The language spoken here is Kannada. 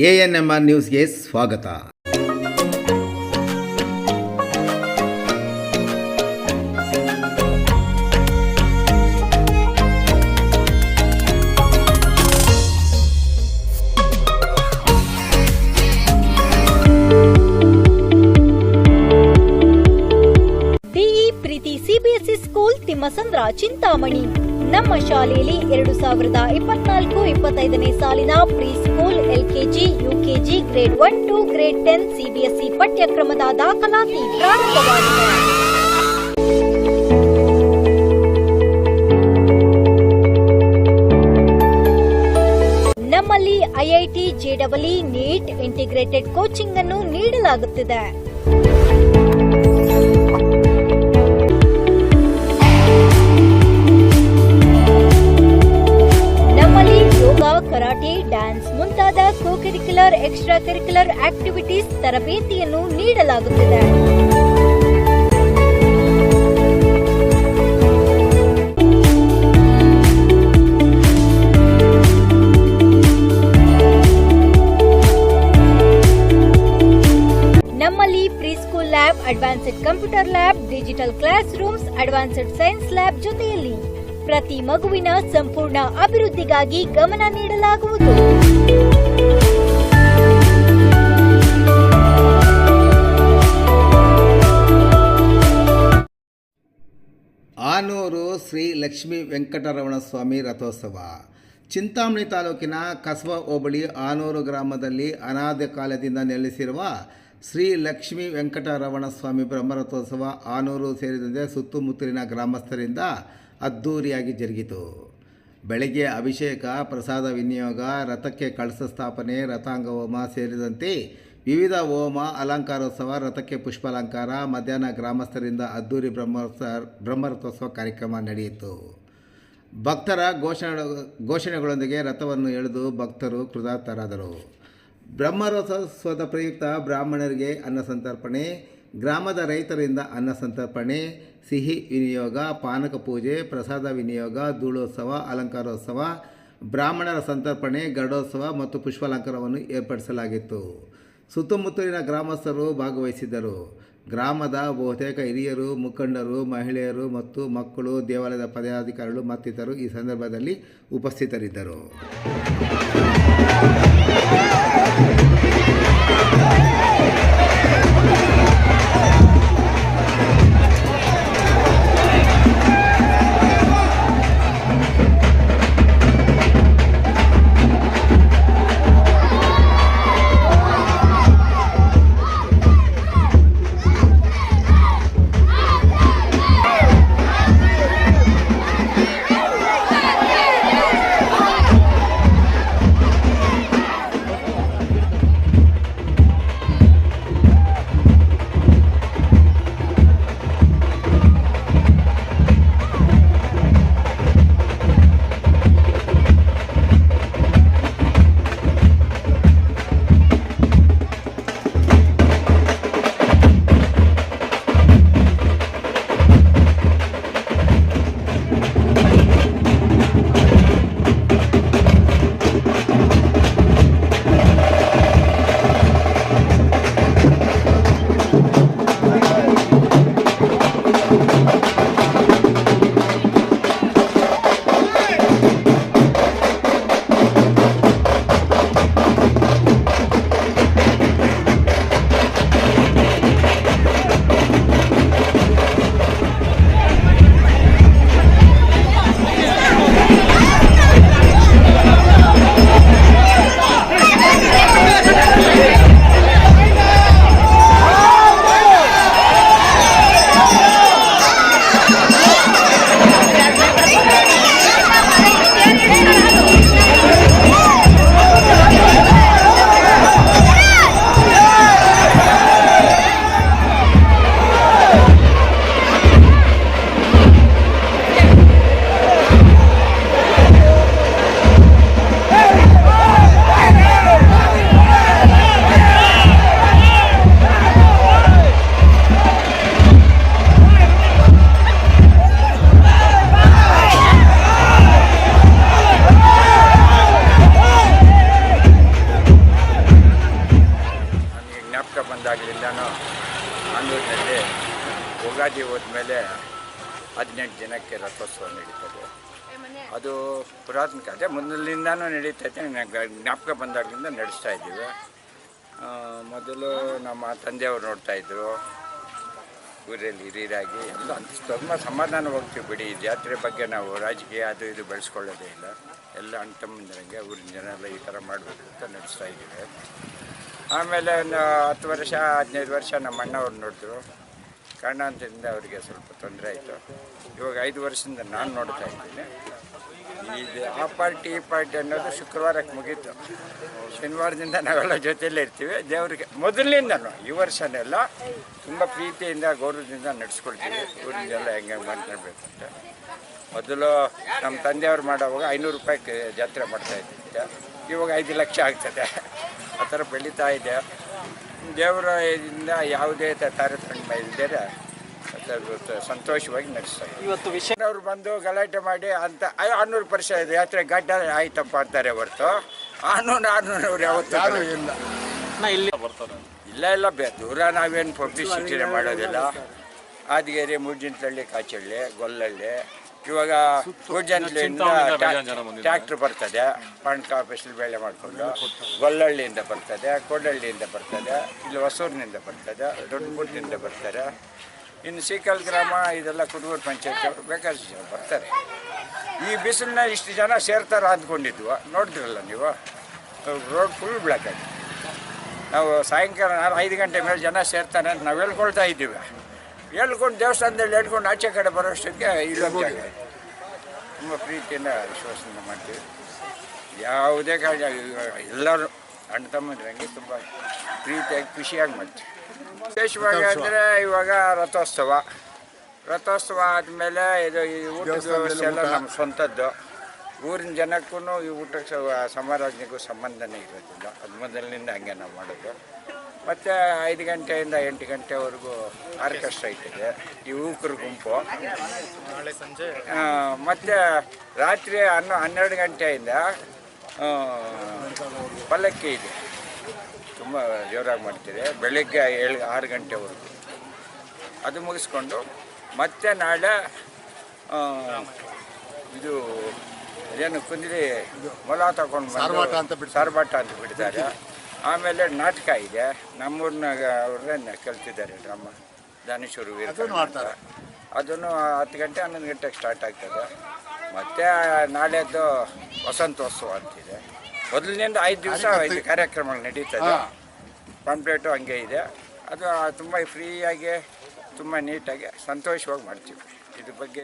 ANMR ನ್ಯೂಸ್ಗೆ ಸ್ವಾಗತ. D E Preethi CBSE school Thimmasandra Chintamani. ನಮ್ಮ ಶಾಲೆಯಲ್ಲಿ 2024-25ನೇ ಸಾಲಿನ pre school, LKG, UKG, grade 1 to grade 10 CBSE ಪಠ್ಯಕ್ರಮದ ದಾಖಲಾತಿ ಪ್ರಾರಂಭವಾಗಿದೆ. ನಮ್ಮಲ್ಲಿ IIT, JEE, NEET, integrated coaching ಅನ್ನು ನೀಡಲಾಗುತ್ತಿದೆ. ಕರಾಟೆ, ಡ್ಯಾನ್ಸ್ ಮುಂತಾದ ಕೋ-ಕರಿಕ್ಯುಲರ್, ಎಕ್ಸ್ಟ್ರಾ ಕರಿಕ್ಯುಲರ್ ಆಕ್ಟಿವಿಟೀಸ್ ತರಬೇತಿಯನ್ನು ನೀಡಲಾಗುತ್ತಿದೆ. ನಮ್ಮಲ್ಲಿ ಪ್ರೀಸ್ಕೂಲ್ lab, advanced computer lab, digital class rooms, advanced science lab ಜೊತೆಯಲ್ಲಿ ಪ್ರತಿ ಮಗುವಿನ ಸಂಪೂರ್ಣ ಅಭಿವೃದ್ಧಿಗಾಗಿ ಗಮನ ನೀಡಲಾಗುವುದು. ಆನೂರು ಶ್ರೀ ಲಕ್ಷ್ಮೀ ವೆಂಕಟರಮಣ ಸ್ವಾಮಿ ರಥೋತ್ಸವ. ಚಿಂತಾಮಣಿ ತಾಲೂಕಿನ ಕಸಬಾ ಹೋಬಳಿ ಆನೂರು ಗ್ರಾಮದಲ್ಲಿ ಅನಾದಿ ಕಾಲದಿಂದ ನೆಲೆಸಿರುವ ಶ್ರೀ ಲಕ್ಷ್ಮೀ ವೆಂಕಟರಮಣ ಸ್ವಾಮಿ ಬ್ರಹ್ಮರಥೋತ್ಸವ ಆನೂರು ಸೇರಿದಂತೆ ಸುತ್ತಮುತ್ತಲಿನ ಗ್ರಾಮಸ್ಥರಿಂದ ಅದ್ಧೂರಿಯಾಗಿ ಜರುಗಿತು. ಬೆಳಗ್ಗೆ ಅಭಿಷೇಕ, ಪ್ರಸಾದ ವಿನಿಯೋಗ, ರಥಕ್ಕೆ ಕಳಸ ಸ್ಥಾಪನೆ, ರಥಾಂಗ ಹೋಮ ಸೇರಿದಂತೆ ವಿವಿಧ ಹೋಮ, ಅಲಂಕಾರೋತ್ಸವ, ರಥಕ್ಕೆ ಪುಷ್ಪಾಲಂಕಾರ, ಮಧ್ಯಾಹ್ನ ಗ್ರಾಮಸ್ಥರಿಂದ ಅದ್ಧೂರಿ ಬ್ರಹ್ಮರಥೋತ್ಸವ ಕಾರ್ಯಕ್ರಮ ನಡೆಯಿತು. ಭಕ್ತರ ಘೋಷಣೆಗಳೊಂದಿಗೆ ರಥವನ್ನು ಎಳೆದು ಭಕ್ತರು ಕೃತಾರ್ಥರಾದರು. ಬ್ರಹ್ಮರಥೋತ್ಸವದ ಪ್ರಯುಕ್ತ ಬ್ರಾಹ್ಮಣರಿಗೆ ಅನ್ನ ಸಂತರ್ಪಣೆ, ಗ್ರಾಮದ ರೈತರಿಂದ ಅನ್ನ ಸಂತರ್ಪಣೆ, ಸಿಹಿ ವಿನಿಯೋಗ, ಪಾನಕ ಪೂಜೆ, ಪ್ರಸಾದ ವಿನಿಯೋಗ, ಧೂಳೋತ್ಸವ, ಅಲಂಕಾರೋತ್ಸವ, ಬ್ರಾಹ್ಮಣರ ಸಂತರ್ಪಣೆ, ಗರುಡೋತ್ಸವ ಮತ್ತು ಪುಷ್ಪಾಲಂಕಾರವನ್ನು ಏರ್ಪಡಿಸಲಾಗಿತ್ತು. ಸುತ್ತಮುತ್ತಲಿನ ಗ್ರಾಮಸ್ಥರು ಭಾಗವಹಿಸಿದ್ದರು. ಗ್ರಾಮದ ಬಹುತೇಕ ಹಿರಿಯರು, ಮುಖಂಡರು, ಮಹಿಳೆಯರು ಮತ್ತು ಮಕ್ಕಳು, ದೇವಾಲಯದ ಪದಾಧಿಕಾರಿಗಳು ಮತ್ತಿತರರು ಈ ಸಂದರ್ಭದಲ್ಲಿ ಉಪಸ್ಥಿತರಿದ್ದರು. ಆಂಧ್ರದಲ್ಲಿ ಯುಗಾದಿ ಹೋದ್ಮೇಲೆ 18 ಜನಕ್ಕೆ ರಥೋತ್ಸವ ನಡೀತದೆ. ಅದು ಪುರಾತನ ಕಥೆ, ಮೊದಲಿಂದನೂ ನಡೀತೈತೆ. ಜ್ಞಾಪಕ ಬಂದಾಗಲಿಂದ ನಡೆಸ್ತಾ ಇದ್ದೀವಿ. ಮೊದಲು ನಮ್ಮ ತಂದೆಯವರು ನೋಡ್ತಾಯಿದ್ರು, ಊರಲ್ಲಿ ಹಿರಿಯರಾಗಿ ಎಲ್ಲ ತುಂಬ ಸಮಾಧಾನ ಹೋಗ್ತೀವಿ ಬಿಡಿ. ಈ ಜಾತ್ರೆ ಬಗ್ಗೆ ನಾವು ರಾಜಕೀಯ ಅದು ಇದು ಬೆಳೆಸ್ಕೊಳ್ಳೋದೇ ಇಲ್ಲ. ಎಲ್ಲ ಅಣ್ಣ ತಮ್ಮಂದಿರಂಗೆ ಊರಿನ ಜನ ಎಲ್ಲ ಈ ಥರ ಮಾಡಬೇಕು ಅಂತ ನಡೆಸ್ತಾ ಇದ್ದೀವಿ. ಆಮೇಲೆ ಒಂದು 10 ವರ್ಷ 15 ವರ್ಷ ನಮ್ಮ ಅಣ್ಣವ್ರು ನೋಡಿದ್ರು. ಕಾರಣಾಂತರದಿಂದ ಅವರಿಗೆ ಸ್ವಲ್ಪ ತೊಂದರೆ ಆಯಿತು. ಇವಾಗ 5 ವರ್ಷದಿಂದ ನಾನು ನೋಡ್ತಾ ಇದ್ದೀನಿ. ಇದು ಆ ಪಾರ್ಟಿ ಈ ಪಾರ್ಟಿ ಅನ್ನೋದು ಶುಕ್ರವಾರಕ್ಕೆ ಮುಗೀತು. ಶನಿವಾರದಿಂದ ನಾವೆಲ್ಲ ಜೊತೆಯಲ್ಲೇ ಇರ್ತೀವಿ. ದೇವರಿಗೆ ಮೊದಲಿನಿಂದನೂ ಈ ವರ್ಷನೆಲ್ಲ ತುಂಬ ಪ್ರೀತಿಯಿಂದ ಗೌರವದಿಂದ ನಡೆಸ್ಕೊಳ್ತೀವಿ. ಊರಿನೆಲ್ಲ ಹೆಂಗೆ ಮಾತನಾಡಬೇಕು ಅಂತ. ಮೊದಲು ನಮ್ಮ ತಂದೆಯವ್ರು ಮಾಡೋವಾಗ 500 ರೂಪಾಯಿಗೆ ಜಾತ್ರೆ ಮಾಡ್ತಾಯಿದ್ದೆ. ಇವಾಗ 5 ಲಕ್ಷ ಆಗ್ತದೆ. ಆ ಥರ ಬೆಳೀತಾ ಇದೆ. ದೇವರ ಇದರಿಂದ ಯಾವುದೇ ತಾರತಮ್ಯ ಇಲ್ಲದೇ ಸಂತೋಷವಾಗಿ ನಡೆಸ್ತಾರೆ. ಇವತ್ತು ವಿಷಯ ಅವ್ರು ಬಂದು ಗಲಾಟೆ ಮಾಡಿ ಅಂತ 600% ಯಾತ್ರೆ ಗಡ್ಡ ಆಯ್ತಪ್ಪ ಅಂತಾರೆ ಹೊರತು 600 ಯಾವತ್ತೂ ಇಲ್ಲ. ಇಲ್ಲಿ ಬರ್ತಾರೆ ಇಲ್ಲ ದೂರ ನಾವೇನು ಪಬ್ಲಿಸಿಟಿನೇ ಮಾಡೋದಿಲ್ಲ. ಆದಿಗೆರೆ, ಮೂಡ್ಜಿಂತಳ್ಳಿ, ಕಾಚಳ್ಳಿ, ಗೊಲ್ಲಳ್ಳಿ. ಇವಾಗ ಮೂಡ್ಜಂತಳ್ಳಿಯಿಂದ ಟ್ಯಾಕ್ಟ್ರ್ ಬರ್ತದೆ, ಪಣ್ಕ ಫಸಲು ಬೇಳೆ ಮಾಡಿಕೊಂಡು. ಗೊಲ್ಲಹಳ್ಳಿಯಿಂದ ಬರ್ತದೆ, ಕೋಡಹಳ್ಳಿಯಿಂದ ಬರ್ತದೆ, ಇಲ್ಲಿ ಹೊಸೂರಿನಿಂದ ಬರ್ತದೆ, ದೊಡ್ಡಪುರದಿಂದ ಬರ್ತಾರೆ. ಇನ್ನು ಸೀಕಲ್ ಗ್ರಾಮ ಇದೆಲ್ಲ ಕುಟುಂಬ ಪಂಚಾಯತ್ ಅವರು ಬೇಕಾದಷ್ಟು ಜನ ಬರ್ತಾರೆ. ಈ ಬಿಸಿಲನ್ನ ಇಷ್ಟು ಜನ ಸೇರ್ತಾರೆ ಅಂದ್ಕೊಂಡಿದ್ವು. ನೋಡಿದ್ರಲ್ಲ ನೀವು, ರೋಡ್ ಫುಲ್ ಬ್ಲಾಕ್ ಆಗಿದೆ. ನಾವು ಸಾಯಂಕಾಲ 5 ಗಂಟೆ ಮೇಲೆ ಜನ ಸೇರ್ತಾನೆ ಅಂತ ನಾವು ಹೇಳ್ಕೊಳ್ತಾ ಇದ್ದೀವಿ. ಹೇಳ್ಕೊಂಡು ದೇವಸ್ಥಾನದಲ್ಲಿ ಹೇಳ್ಕೊಂಡು ಆಚೆ ಕಡೆ ಬರೋಷ್ಟಕ್ಕೆ ಇಲ್ಲೊಂದು ಜಾಗ ತುಂಬ ಪ್ರೀತಿಯಿಂದ ವಿಶ್ವಾಸದಿಂದ ಮಾಡ್ತೀವಿ. ಯಾವುದೇ ಕಾರಣ ಎಲ್ಲರೂ ಅಣ್ಣ ತಮ್ಮಂದ್ರಂಗೆ ತುಂಬ ಪ್ರೀತಿಯಾಗಿ ಖುಷಿಯಾಗಿ ಮಾಡ್ತೀವಿ. ವಿಶೇಷವಾಗಿ ಅಂದರೆ ಇವಾಗ ರಥೋತ್ಸವ ಆದಮೇಲೆ ಇದು ಈ ಊಟದ ವ್ಯವಸ್ಥೆ ಎಲ್ಲ ನಮ್ಮ ಸ್ವಂತದ್ದು. ಊರಿನ ಜನಕ್ಕೂ ಈ ಊಟಕ್ಕೆ ಸಮಾರಾಧನೆಗೂ ಸಂಬಂಧನೇ ಇರೋದಿಲ್ಲ. ಅದು ಮೊದಲಿನಿಂದ ಹಂಗೆ ನಾವು ಮಾಡೋದು. ಮತ್ತು 5 ಗಂಟೆಯಿಂದ 8 ಗಂಟೆವರೆಗೂ ಆರ್ಕೆಸ್ಟ್ರಾ ಇಟ್ಟಿದೆ, ಈ ಯುವಕರ ಗುಂಪು. ನಾಳೆ ಸಂಜೆ ಮತ್ತು ರಾತ್ರಿ 12 ಗಂಟೆಯಿಂದ ಪಲ್ಲಕ್ಕಿ ಇದೆ, ತುಂಬ ಜೋರಾಗಿ ಮಾಡ್ತೀವಿ. ಬೆಳಗ್ಗೆ 6 ಗಂಟೆವರೆಗೂ ಅದು ಮುಗಿಸ್ಕೊಂಡು ಮತ್ತೆ ನಾಳೆ ಇದು ಏನು ಕುಂದ್ರಿ ಮೊಲ ತಗೊಂಡು ಸಾರ್ಬಾಟ ಅಂತ ಬಿಡ್ತಾರೆ. ಆಮೇಲೆ ನಾಟಕ ಇದೆ, ನಮ್ಮೂರಿನಾಗ ಅವ್ರನ್ನೇ ಕಲ್ತಿದ್ದಾರೆ ಡ್ರಾಮ, ದಾನೇಶ್ವರ ವೀರಕರ್ಣ ಅಂತ. ಅದನ್ನು 10 ಗಂಟೆ 11 ಗಂಟೆಗೆ ಸ್ಟಾರ್ಟ್ ಆಗ್ತದೆ. ಮತ್ತು ನಾಳೆದ್ದು ವಸಂತೋತ್ಸವ ಅಂತಿದೆ. ಮೊದಲಿನಿಂದ 5 ದಿವಸ 5 ಕಾರ್ಯಕ್ರಮಗಳು ನಡೀತದೆ. ಪಾಂಪ್ಲೇಟು ಹಂಗೆ ಇದೆ. ಅದು ತುಂಬ ಫ್ರೀಯಾಗಿ ತುಂಬ ನೀಟಾಗಿ ಸಂತೋಷವಾಗಿ ಮಾಡ್ತೀವಿ. ಇದ್ರ ಬಗ್ಗೆ